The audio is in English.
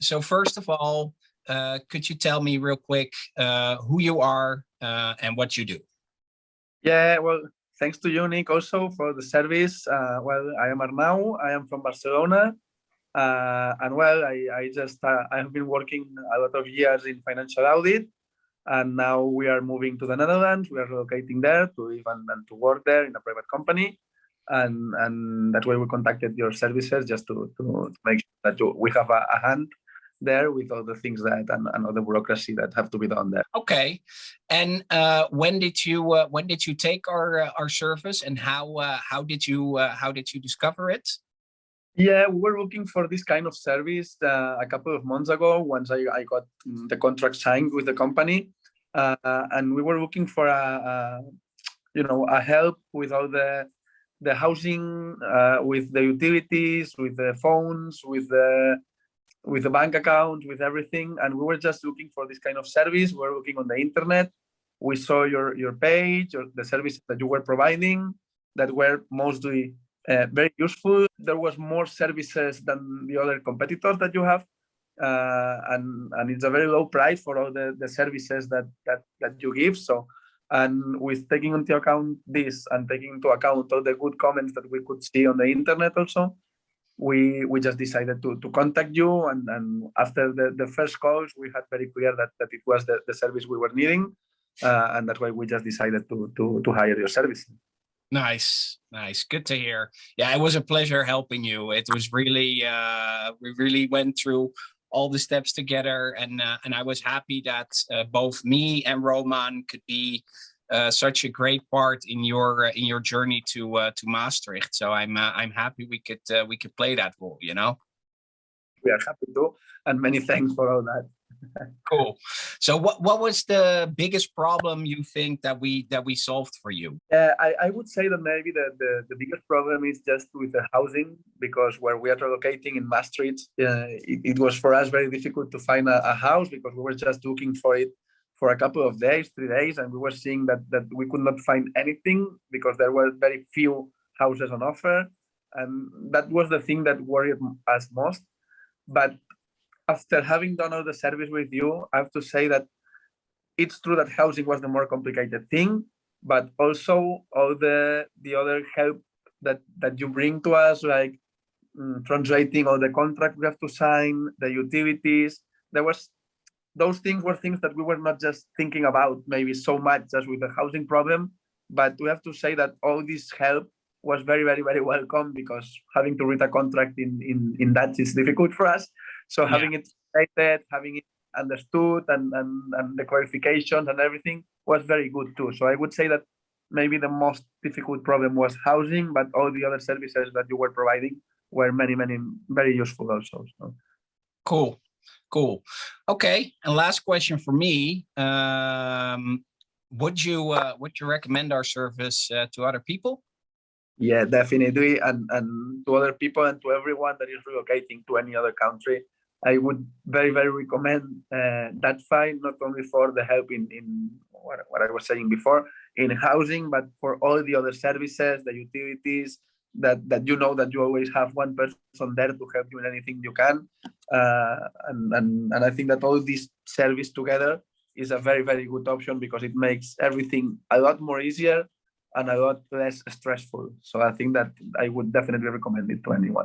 So first of all, could you tell me real quick who you are and what you do? Yeah, well, thanks to you, Nick, also for the service. Well, I am Arnau. I am from Barcelona. And well, I have been working a lot of years in financial audit. And now we are moving to the Netherlands. We are relocating there to live and to work there in a private company. And that's why we contacted your services just to make sure that we have a hand there with all the things that and all the bureaucracy that have to be done there. Okay, and when did you take our service, and how did you discover it? Yeah, we were looking for this kind of service a couple of months ago. Once I got the contract signed with the company, and we were looking for a help with all the housing, with the utilities, with the phones, with the bank account, with everything. And we were just looking for this kind of service. We were looking on the internet. We saw your page, or the services that you were providing that were mostly very useful. There was more services than the other competitors that you have. And it's a very low price for all the services that you give. So, and with taking into account this and taking into account all the good comments that we could see on the internet also, we just decided to contact you. And after the first calls, we had very clear that it was the service we were needing. And that's why we just decided to hire your service. Nice. Good to hear. Yeah, it was a pleasure helping you. It was really, we really went through all the steps together, and I was happy that both me and Roman could be such a great part in your journey to Maastricht. So I'm happy we could play that role. You know. We are happy too, and many thanks for all that. Cool. So what was the biggest problem you think that we solved for you? I would say that maybe the biggest problem is just with the housing, because where we are relocating in Maastricht, it was for us very difficult to find a house, because we were just looking for it for a couple of days, 3 days, and we were seeing that we could not find anything because there were very few houses on offer. And that was the thing that worried us most. But after having done all the service with you, I have to say that it's true that housing was the more complicated thing, but also all the other help that you bring to us, like translating all the contracts we have to sign, the utilities. Those things were things that we were not just thinking about maybe so much just with the housing problem, but we have to say that all this help was very, very, very welcome, because having to read a contract in Dutch is difficult for us. So having it translated, having it understood, and the clarifications and everything was very good too. So I would say that maybe the most difficult problem was housing, but all the other services that you were providing were many, many very useful also. So. Cool. Okay, and last question for me. Would you recommend our service to other people? Yeah, definitely. And to other people and to everyone that is relocating to any other country, I would very, very recommend Dutchify, not only for the help in what I was saying before, in housing, but for all the other services, the utilities, that you know that you always have one person there to help you in anything you can. And I think that all this service together is a very, very good option, because it makes everything a lot more easier and a lot less stressful. So I think that I would definitely recommend it to anyone.